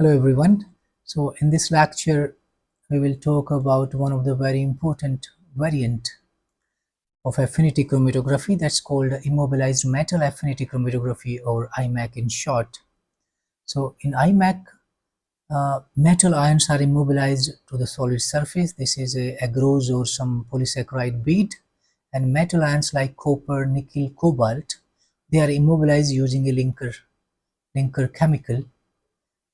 Hello everyone. So in this lecture we will talk about one of the very important variant of affinity chromatography that's called immobilized metal affinity chromatography, or IMAC in short. So in IMAC, metal ions are immobilized to the solid surface. This is a agarose or some polysaccharide bead, and metal ions like copper, nickel, cobalt, they are immobilized using a linker chemical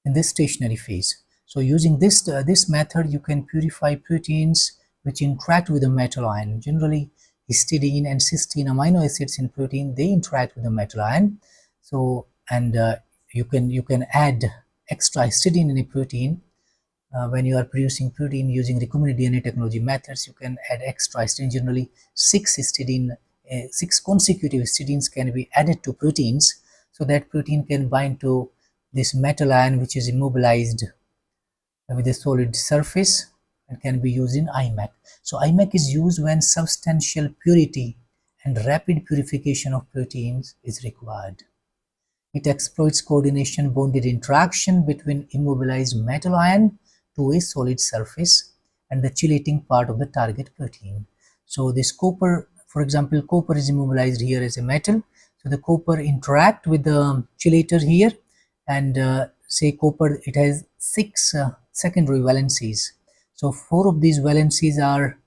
in this stationary phase. So using this method, you can purify proteins which interact with the metal ion. Generally, histidine and cysteine amino acids in protein, they interact with the metal ion. So you can add extra histidine in a protein. When you are producing protein using recombinant DNA technology methods, you can add extra histidine. Generally, six consecutive histidines can be added to proteins, so that protein can bind to this metal ion which is immobilized with a solid surface and can be used in IMAC. So IMAC is used when substantial purity and rapid purification of proteins is required. It exploits coordination bonded interaction between immobilized metal ion to a solid surface and the chelating part of the target protein. So this copper, for example, copper is immobilized here as a metal. So the copper interact with the chelator here, and say copper, it has six secondary valencies. So four of these valencies are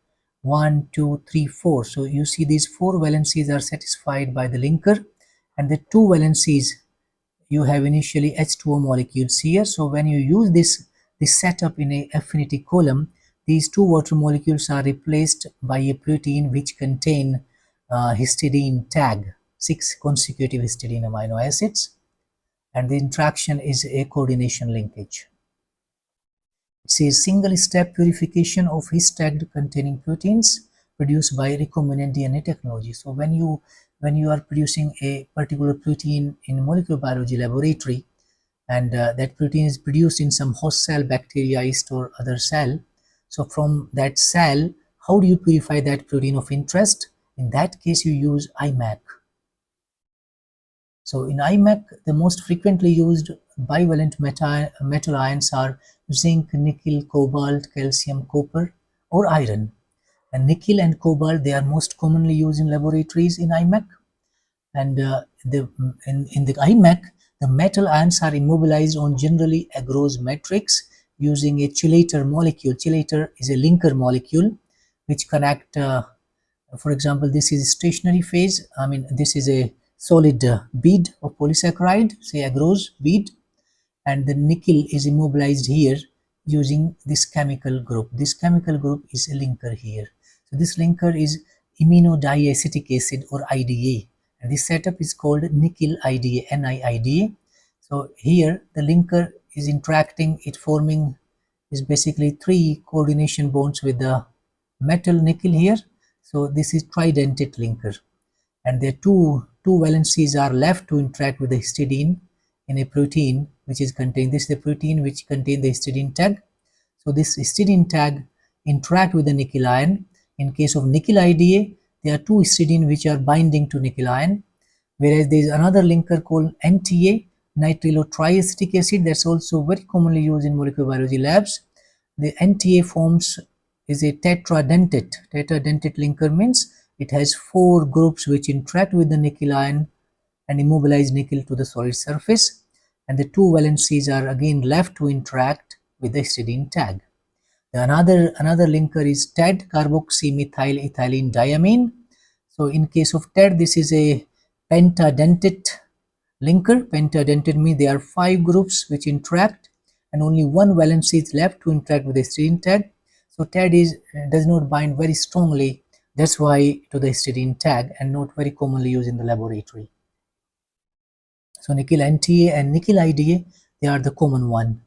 1, 2, 3, 4. So you see these four valencies are satisfied by the linker, and the two valencies, you have initially H2O molecules here. So when you use this setup in a affinity column, these two water molecules are replaced by a protein which contain histidine tag, 6 consecutive histidine amino acids, and the interaction is a coordination linkage. It's a single-step purification of his-tagged containing proteins produced by recombinant DNA technology. So when you are producing a particular protein in molecular biology laboratory, and that protein is produced in some host cell, bacteria, yeast, or other cell. So from that cell, how do you purify that protein of interest? In that case, you use IMAC. So in IMAC, the most frequently used bivalent metal ions are zinc, nickel, cobalt, calcium, copper, or iron. And nickel and cobalt, they are most commonly used in laboratories in IMAC. And in the IMAC, the metal ions are immobilized on generally agarose matrix using a chelator molecule. Chelator is a linker molecule which connect, for example, this is stationary phase. I mean, this is a solid bead of polysaccharide, say agarose bead, and the nickel is immobilized here using this chemical group. This chemical group is a linker here. So this linker is aminodiacetic acid, or IDA, and this setup is called nickel IDA, NiIDA. So here the linker is interacting, it forming is basically 3 coordination bonds with the metal nickel here. So this is tridentate linker, and the two valencies are left to interact with the histidine in a protein which is contained. This is the protein which contains the histidine tag. So this histidine tag interact with the nickel ion. In case of nickel IDA, there are 2 histidine which are binding to nickel ion, whereas there is another linker called NTA, nitrilotriacetic acid, that's also very commonly used in molecular biology labs. The NTA forms is a tetradentate. Tetradentate linker means it has 4 groups which interact with the nickel ion and immobilize nickel to the solid surface, and the 2 valencies are again left to interact with the histidine tag. Another linker is TED, carboxymethyl diamine. So in case of TED, this is a pentadentate linker. Pentadentate means there are 5 groups which interact, and only 1 valency is left to interact with the histidine tag. So TED does not bind very strongly. That's why to the histidine tag, and not very commonly used in the laboratory. So nickel NTA and nickel IDA, they are the common one.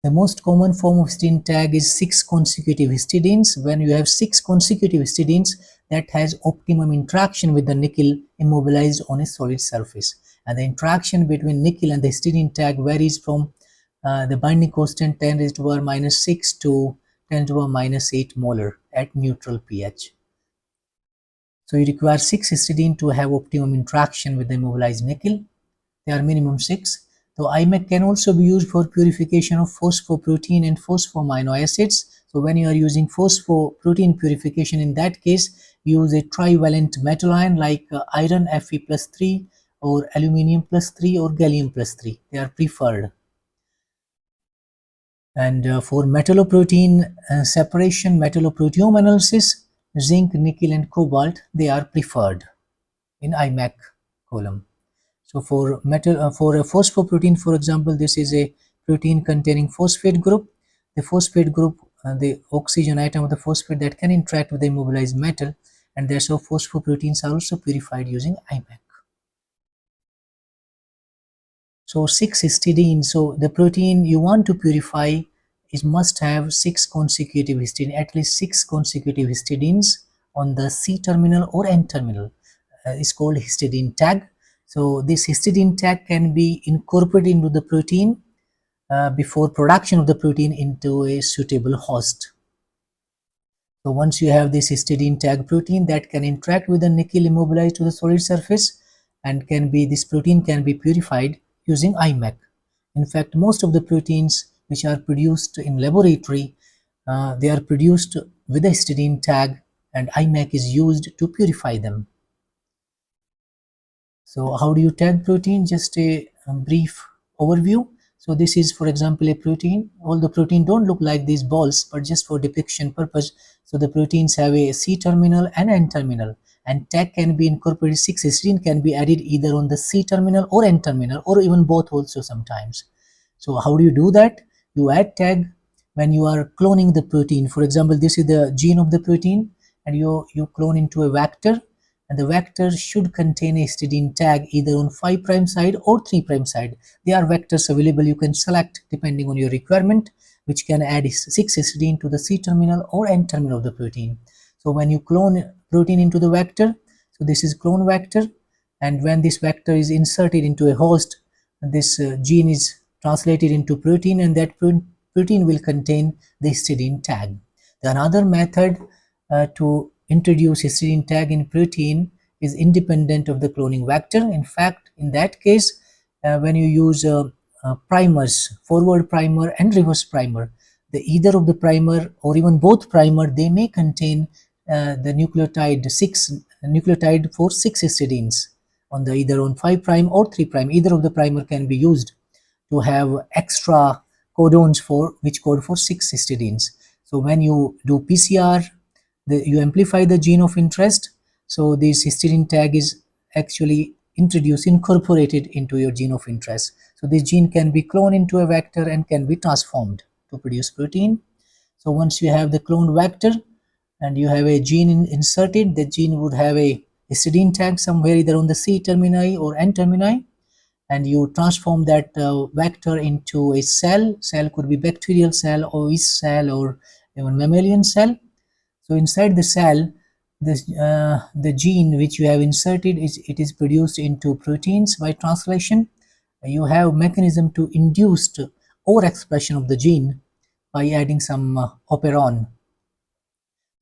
The most common form of histidine tag is 6 consecutive histidines. When you have 6 consecutive histidines, that has optimum interaction with the nickel immobilized on a solid surface. And the interaction between nickel and the histidine tag varies from the binding constant 10 raised to the power minus 6 to 10 to the power minus 8 molar at neutral pH. So you require 6 histidine to have optimum interaction with the immobilized nickel. There are minimum 6. So IMAC can also be used for purification of phosphoprotein and phosphoamino acids. So when you are using phosphoprotein purification, in that case, use a trivalent metal ion like iron Fe plus 3 or aluminium plus 3 or gallium plus 3. They are preferred. And for metalloprotein separation, metalloproteome analysis, zinc, nickel and cobalt, they are preferred in IMAC column. So for a phosphoprotein, for example, this is a protein containing phosphate group. The phosphate group, the oxygen atom of the phosphate that can interact with the immobilized metal, and therefore phosphoproteins are also purified using IMAC. So 6 histidine. So the protein you want to purify is must have 6 consecutive histidine, at least 6 consecutive histidines on the C terminal or N terminal. It's called histidine tag. So this histidine tag can be incorporated into the protein before production of the protein into a suitable host. So once you have this histidine tag protein that can interact with the nickel immobilized to the solid surface, and this protein can be purified using IMAC. In fact, most of the proteins which are produced in laboratory, they are produced with a histidine tag, and IMAC is used to purify them. So how do you tag protein? Just a brief overview. So this is, for example, a protein. All the protein don't look like these balls, but just for depiction purpose. So the proteins have a C terminal and N terminal, and tag can be incorporated. 6-histidine can be added either on the C terminal or N terminal, or even both also sometimes. So how do you do that? You add tag when you are cloning the protein. For example, this is the gene of the protein, and you clone into a vector, and the vector should contain a histidine tag either on 5' side or 3' side. There are vectors available, you can select depending on your requirement, which can add 6-histidine to the C terminal or N terminal of the protein. So when you clone protein into the vector, so this is clone vector, and when this vector is inserted into a host, this gene is translated into protein, and that protein will contain the histidine tag. Another method to introduce histidine tag in protein is independent of the cloning vector. In fact, in that case, when you use primers, forward primer and reverse primer, either of the primer or even both primer, they may contain the nucleotide for 6 histidines on the either on 5' or 3'. Either of the primer can be used to have extra codons for which code for 6 histidines. So when you do PCR, you amplify the gene of interest. So this histidine tag is actually incorporated into your gene of interest. So this gene can be cloned into a vector and can be transformed to produce protein. So once you have the cloned vector and you have a gene inserted, the gene would have a histidine tag somewhere either on the C termini or N termini, and you transform that vector into a cell. Cell could be bacterial cell or yeast cell or even mammalian cell. So inside the cell, the gene which you have inserted is produced into proteins by translation. You have mechanism to induce overexpression of the gene by adding some operon.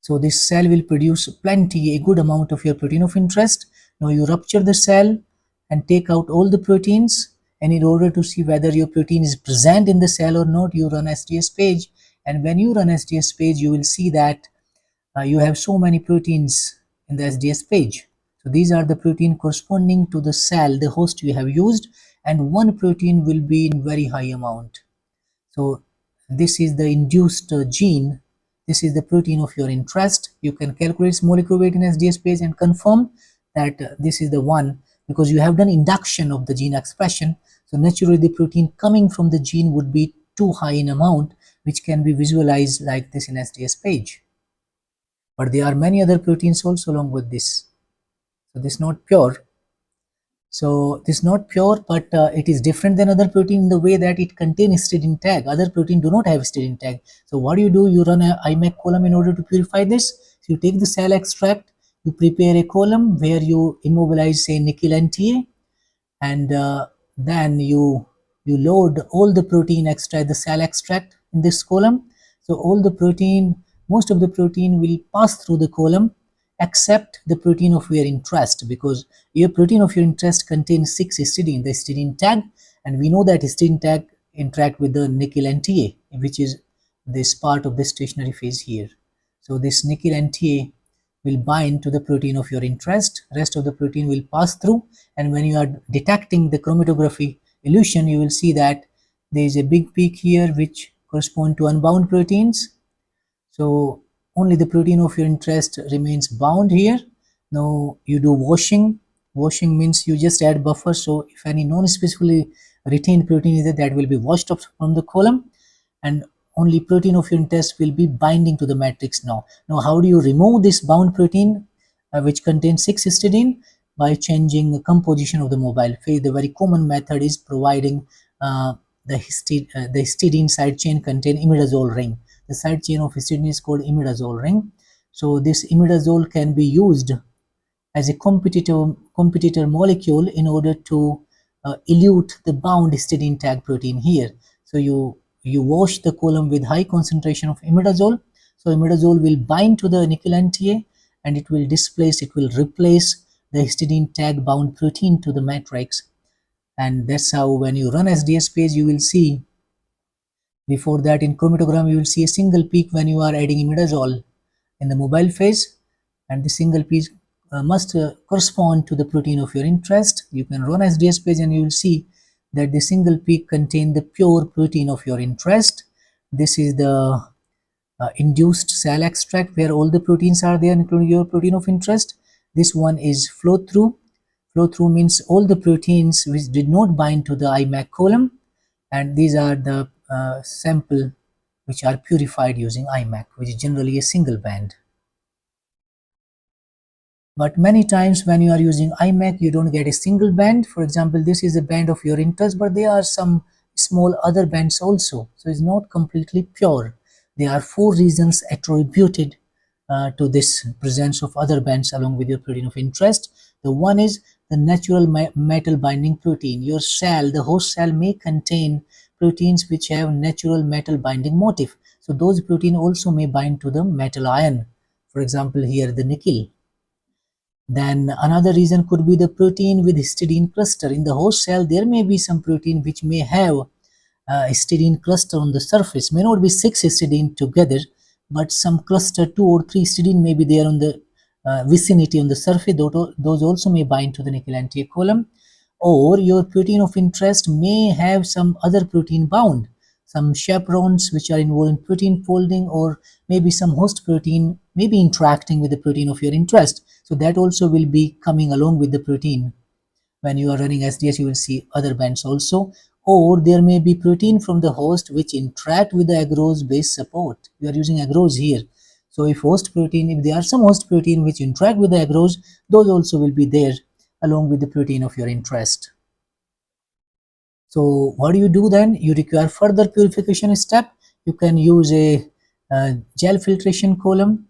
So this cell will produce plenty, a good amount of your protein of interest. Now you rupture the cell and take out all the proteins, and in order to see whether your protein is present in the cell or not, you run SDS page. And when you run SDS page, you will see that you have so many proteins in the SDS page. So these are the protein corresponding to the cell, the host you have used, and one protein will be in very high amount. So this is the induced gene. This is the protein of your interest. You can calculate its molecular weight in SDS page and confirm that this is the one, because you have done induction of the gene expression. So naturally the protein coming from the gene would be too high in amount, which can be visualized like this in SDS page. But there are many other proteins also along with this. So this is not pure. So this is not pure, but it is different than other protein in the way that it contains histidine tag. Other protein do not have histidine tag. So what do? You run an IMAC column in order to purify this. So you take the cell extract, you prepare a column where you immobilize say nickel-NTA, and then you load all the protein extract, the cell extract in this column. So all the protein, most of the protein will pass through the column except the protein of your interest, because your protein of your interest contains 6 histidine, the histidine tag, And we know that histidine tag interact with the nickel NTA, which is this part of the stationary phase here. So this nickel NTA will bind to the protein of your interest, rest of the protein will pass through, and when you are detecting the chromatography illusion, you will see that there is a big peak here which correspond to unbound proteins. So only the protein of your interest remains bound here. Now you do washing. Washing means you just add buffer, so if any non-specifically retained protein is there, that will be washed off from the column, and only protein of your interest will be binding to the matrix now. Now how do you remove this bound protein which contains 6-histidine? By changing the composition of the mobile phase. The very common method is providing the histidine side chain contain imidazole ring. The side chain of histidine is called imidazole ring. So this imidazole can be used as a competitor molecule in order to elute the bound histidine tag protein here. So you wash the column with high concentration of imidazole. So imidazole will bind to the nickel NTA and it will replace the histidine tag bound protein to the matrix. And that's how when you run SDS page, you will see before that in chromatogram, you will see a single peak when you are adding imidazole in the mobile phase, and the single peak must correspond to the protein of your interest. You can run SDS page and you will see that the single peak contain the pure protein of your interest. This is the induced cell extract where all the proteins are there, including your protein of interest. This one is flow through. Flow through means all the proteins which did not bind to the IMAC column, and these are the sample which are purified using IMAC, which is generally a single band. But many times when you are using IMAC, you don't get a single band. For example, this is a band of your interest, but there are some small other bands also. So it's not completely pure. There are 4 reasons attributed to this presence of other bands along with your protein of interest. The one is the natural metal binding protein. Your cell, the host cell, may contain proteins which have natural metal binding motif. So those protein also may bind to the metal ion. For example, here the nickel. Then another reason could be the protein with histidine cluster. In the host cell, there may be some protein which may have histidine cluster on the surface. May not be 6 histidine together, but some cluster 2 or 3 histidine may be there on the vicinity on the surface. Those also may bind to the nickel NTA column. Or your protein of interest may have some other protein bound, some chaperones which are involved in protein folding, or maybe some host protein may be interacting with the protein of your interest. So that also will be coming along with the protein. When you are running SDS, you will see other bands also. Or there may be protein from the host which interact with the agarose base support. We are using agarose here. So if there are some host protein which interact with the agarose, those also will be there along with the protein of your interest. So what do you do then? You require further purification step. You can use a gel filtration column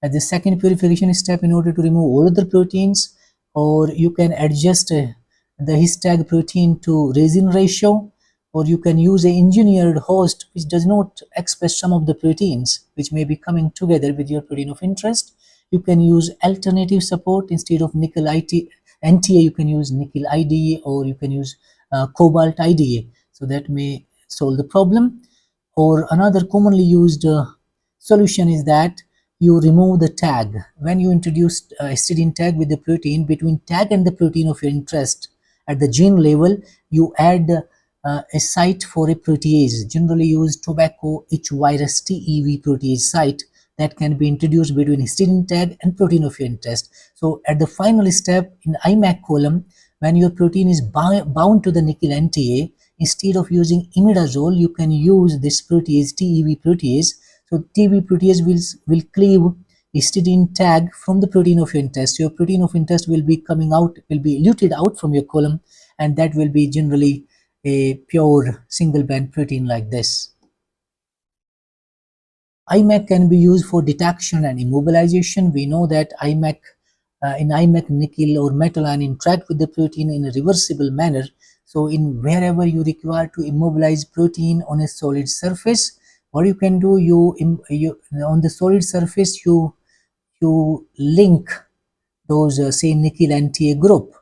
as the second purification step in order to remove all other proteins, or you can adjust the histag protein to resin ratio, or you can use an engineered host which does not express some of the proteins which may be coming together with your protein of interest. You can use alternative support. Instead of nickel NTA, you can use nickel IDA, or you can use cobalt IDA. So that may solve the problem. Or another commonly used solution is that you remove the tag. When you introduce histidine tag with the protein, between tag and the protein of your interest at the gene level, you add a site for a protease, generally used tobacco H virus TEV protease site that can be introduced between histidine tag and protein of your interest. So at the final step in IMAC column, when your protein is bound to the nickel NTA, instead of using imidazole, you can use this protease, TEV protease. So TEV protease will cleave histidine tag from the protein of your interest. Your protein of interest will be coming out, will be eluted out from your column, and that will be generally a pure single band protein like this. IMAC can be used for detection and immobilization. We know that in IMAC nickel or metal ion interact with the protein in a reversible manner. So in wherever you require to immobilize protein on a solid surface, what you can do, you on the solid surface you link those say nickel NTA group.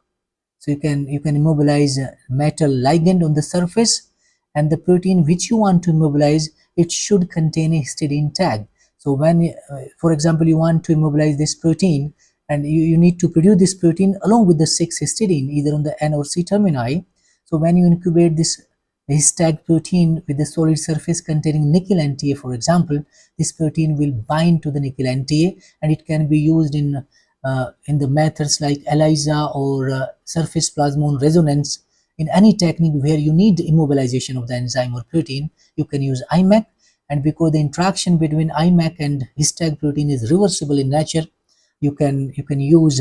So you can immobilize a metal ligand on the surface, and the protein which you want to immobilize, it should contain a histidine tag. So when, for example, you want to immobilize this protein, and you need to produce this protein along with the 6 histidine, either on the N or C termini. So when you incubate this tag protein with the solid surface containing nickel-NTA, for example, this protein will bind to the nickel-NTA, and it can be used in the methods like ELISA or surface plasmon resonance. In any technique where you need immobilization of the enzyme or protein, you can use IMAC. And because the interaction between IMAC and histag protein is reversible in nature, you can use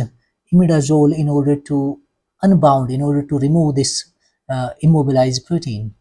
imidazole in order to unbound, in order to remove this immobilized protein.